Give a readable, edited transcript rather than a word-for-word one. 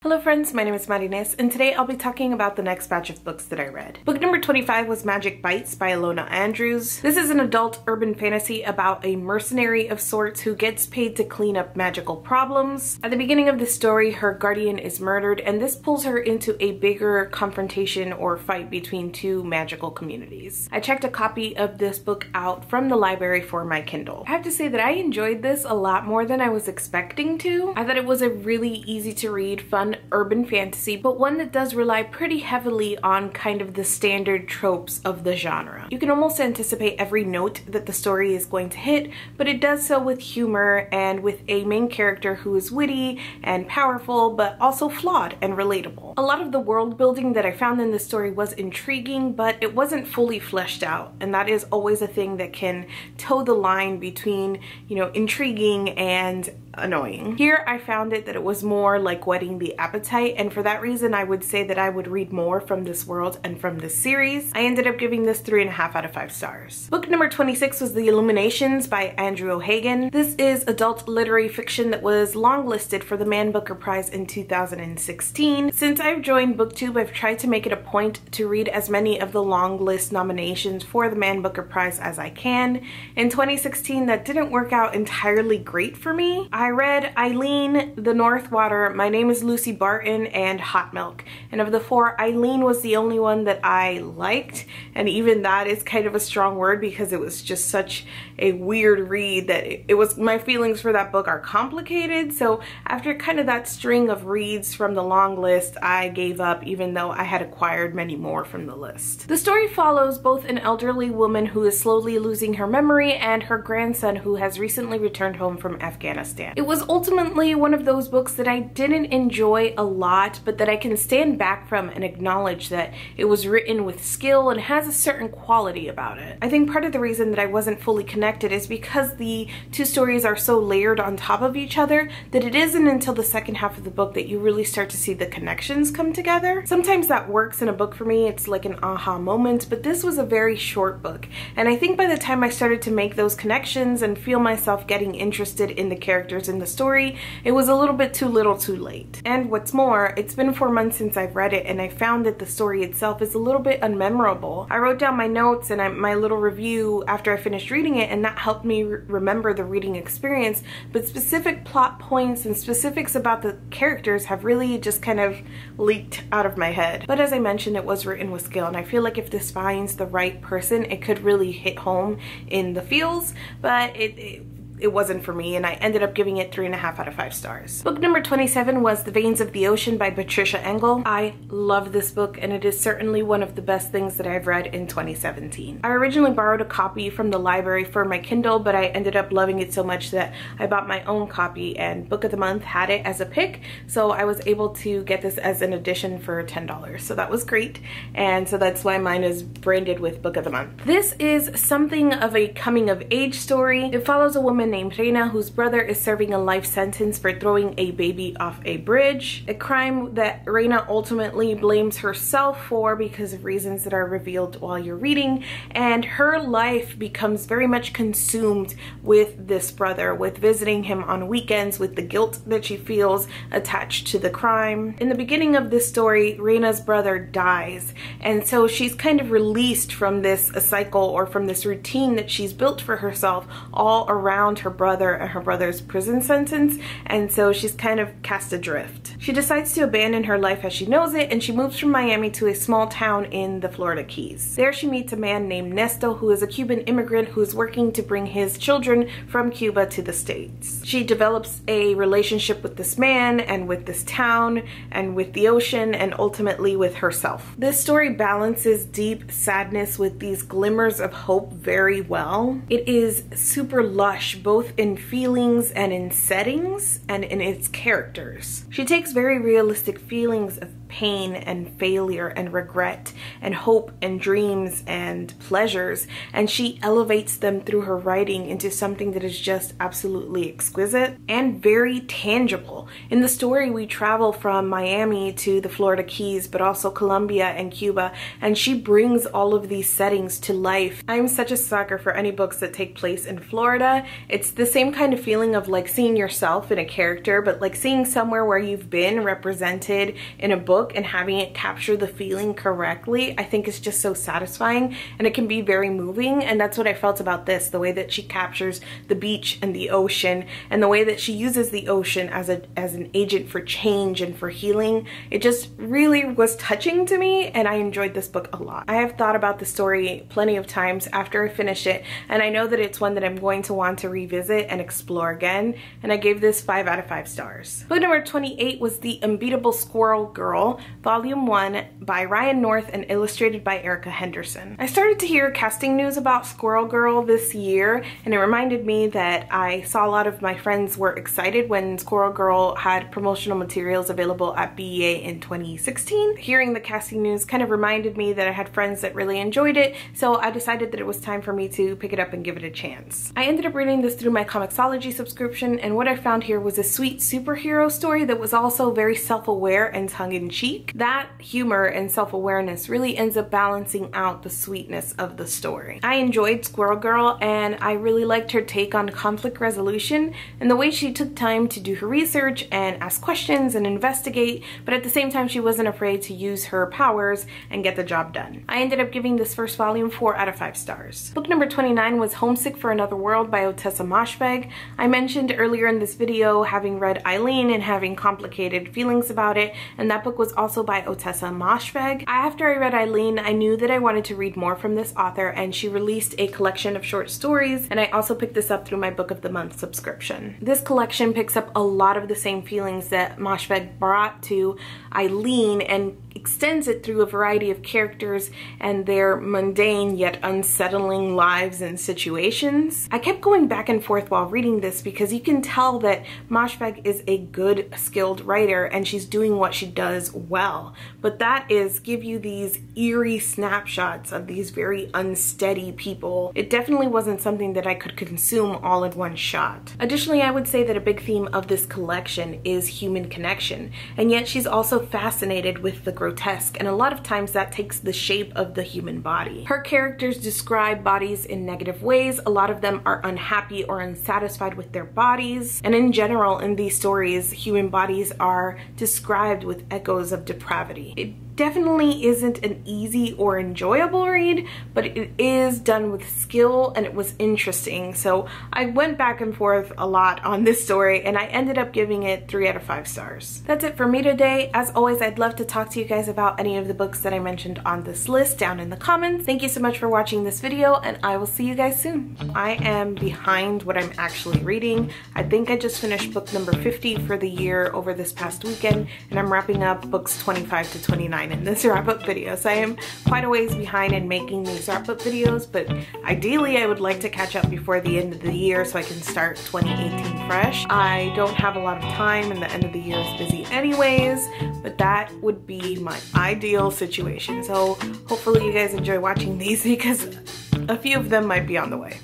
Hello friends, my name is Marines, and today I'll be talking about the next batch of books that I read. Book number 25 was Magic Bites by Ilona Andrews. This is an adult urban fantasy about a mercenary of sorts who gets paid to clean up magical problems. At the beginning of the story, her guardian is murdered, and this pulls her into a bigger confrontation or fight between two magical communities. I checked a copy of this book out from the library for my Kindle. I have to say that I enjoyed this a lot more than I was expecting to. I thought it was a really easy to read, fun urban fantasy, but one that does rely pretty heavily on kind of the standard tropes of the genre. You can almost anticipate every note that the story is going to hit, but it does so with humor and with a main character who is witty and powerful, but also flawed and relatable. A lot of the world building that I found in this story was intriguing, but it wasn't fully fleshed out, and that is always a thing that can toe the line between, intriguing and annoying. Here I found it that it was more like whetting the appetite, and for that reason I would say that I would read more from this world and from this series. I ended up giving this 3.5 out of 5 stars. Book number 26 was The Illuminations by Andrew O'Hagan. This is adult literary fiction that was longlisted for the Man Booker Prize in 2016. Since I've joined BookTube, I've tried to make it a point to read as many of the long list nominations for the Man Booker Prize as I can. In 2016 that didn't work out entirely great for me. I read Eileen, The North Water, My Name is Lucy Barton, and Hot Milk. And of the four, Eileen was the only one that I liked, and even that is kind of a strong word because it was just such a weird read that my feelings for that book are complicated. So after kind of that string of reads from the long list, I gave up even though I had acquired many more from the list. The story follows both an elderly woman who is slowly losing her memory and her grandson who has recently returned home from Afghanistan. It was ultimately one of those books that I didn't enjoy a lot, but that I can stand back from and acknowledge that it was written with skill and has a certain quality about it. I think part of the reason that I wasn't fully connected is because the two stories are so layered on top of each other that it isn't until the second half of the book that you really start to see the connections come together. Sometimes that works in a book for me, it's like an aha moment, but this was a very short book, and I think by the time I started to make those connections and feel myself getting interested in the characters in the story, it was a little bit too little too late. And what's more, it's been 4 months since I've read it, and I found that the story itself is a little bit unmemorable. I wrote down my notes and my little review after I finished reading it, and that helped me remember the reading experience, but specific plot points and specifics about the characters have really just kind of leaked out of my head. But as I mentioned, it was written with skill, and I feel like if this finds the right person, it could really hit home in the feels, but it wasn't for me, and I ended up giving it 3.5 out of 5 stars. Book number 27 was The Veins of the Ocean by Patricia Engel. I love this book, and it is certainly one of the best things that I've read in 2017. I originally borrowed a copy from the library for my Kindle, but I ended up loving it so much that I bought my own copy, and Book of the Month had it as a pick, so I was able to get this as an edition for $10. So that was great, and so that's why mine is branded with Book of the Month. This is something of a coming of age story. It follows a woman named Reina whose brother is serving a life sentence for throwing a baby off a bridge, a crime that Reina ultimately blames herself for because of reasons that are revealed while you're reading, and her life becomes very much consumed with this brother, with visiting him on weekends, with the guilt that she feels attached to the crime. In the beginning of this story, Reina's brother dies, and so she's kind of released from this cycle or from this routine that she's built for herself all around her brother and her brother's prison sentence, and so she's kind of cast adrift. She decides to abandon her life as she knows it, and she moves from Miami to a small town in the Florida Keys. There she meets a man named Nesto, who is a Cuban immigrant who is working to bring his children from Cuba to the States. She develops a relationship with this man and with this town and with the ocean and ultimately with herself. This story balances deep sadness with these glimmers of hope very well. It is super lush, both in feelings and in settings and in its characters. She takes very realistic feelings of pain and failure and regret and hope and dreams and pleasures, and she elevates them through her writing into something that is just absolutely exquisite and very tangible. In the story, we travel from Miami to the Florida Keys, but also Colombia and Cuba, and she brings all of these settings to life. I'm such a sucker for any books that take place in Florida. It's the same kind of feeling of like seeing yourself in a character, but like seeing somewhere where you've been represented in a book and having it capture the feeling correctly, I think is just so satisfying, and it can be very moving. And that's what I felt about this, the way that she captures the beach and the ocean, and the way that she uses the ocean as an agent for change and for healing. It just really was touching to me, and I enjoyed this book a lot. I have thought about the story plenty of times after I finish it, and I know that it's one that I'm going to want to revisit and explore again, and I gave this 5 out of 5 stars. Book number 28 was The Unbeatable Squirrel Girl, Volume 1 by Ryan North and illustrated by Erica Henderson. I started to hear casting news about Squirrel Girl this year, and it reminded me that I saw a lot of my friends were excited when Squirrel Girl had promotional materials available at BEA in 2016. Hearing the casting news kind of reminded me that I had friends that really enjoyed it, so I decided that it was time for me to pick it up and give it a chance. I ended up reading this through my Comixology subscription, and what I found here was a sweet superhero story that was also very self-aware and tongue-in-cheek. That humor and self-awareness really ends up balancing out the sweetness of the story. I enjoyed Squirrel Girl, and I really liked her take on conflict resolution and the way she took time to do her research and ask questions and investigate, but at the same time she wasn't afraid to use her powers and get the job done. I ended up giving this first volume 4 out of 5 stars. Book number 29 was Homesick for Another World by Ottessa Moshfegh. I mentioned earlier in this video having read Eileen and having complicated feelings about it, and that book was also by Ottessa Moshfegh. After I read Eileen, I knew that I wanted to read more from this author, and she released a collection of short stories, and I also picked this up through my Book of the Month subscription. This collection picks up a lot of the same feelings that Moshfegh brought to Eileen and extends it through a variety of characters and their mundane yet unsettling lives and situations. I kept going back and forth while reading this because you can tell that Moshfegh is a good, skilled writer and she's doing what she does well. But that is give you these eerie snapshots of these very unsteady people. It definitely wasn't something that I could consume all in one shot. Additionally, I would say that a big theme of this collection is human connection, and yet she's also fascinated with the grotesque, and a lot of times that takes the shape of the human body. Her characters describe bodies in negative ways. A lot of them are unhappy or unsatisfied with their bodies, and in general in these stories human bodies are described with echoes of depravity. It definitely isn't an easy or enjoyable read, but it is done with skill and it was interesting. So I went back and forth a lot on this story and I ended up giving it 3 out of 5 stars. That's it for me today. As always, I'd love to talk to you guys about any of the books that I mentioned on this list down in the comments. Thank you so much for watching this video and I will see you guys soon. I am behind what I'm actually reading. I think I just finished book number 50 for the year over this past weekend, and I'm wrapping up books 25 to 29 in this wrap-up video. So I am quite a ways behind in making these wrap-up videos, but ideally I would like to catch up before the end of the year so I can start 2018 fresh. I don't have a lot of time and the end of the year is busy anyways, but that would be my ideal situation. So hopefully you guys enjoy watching these because a few of them might be on the way.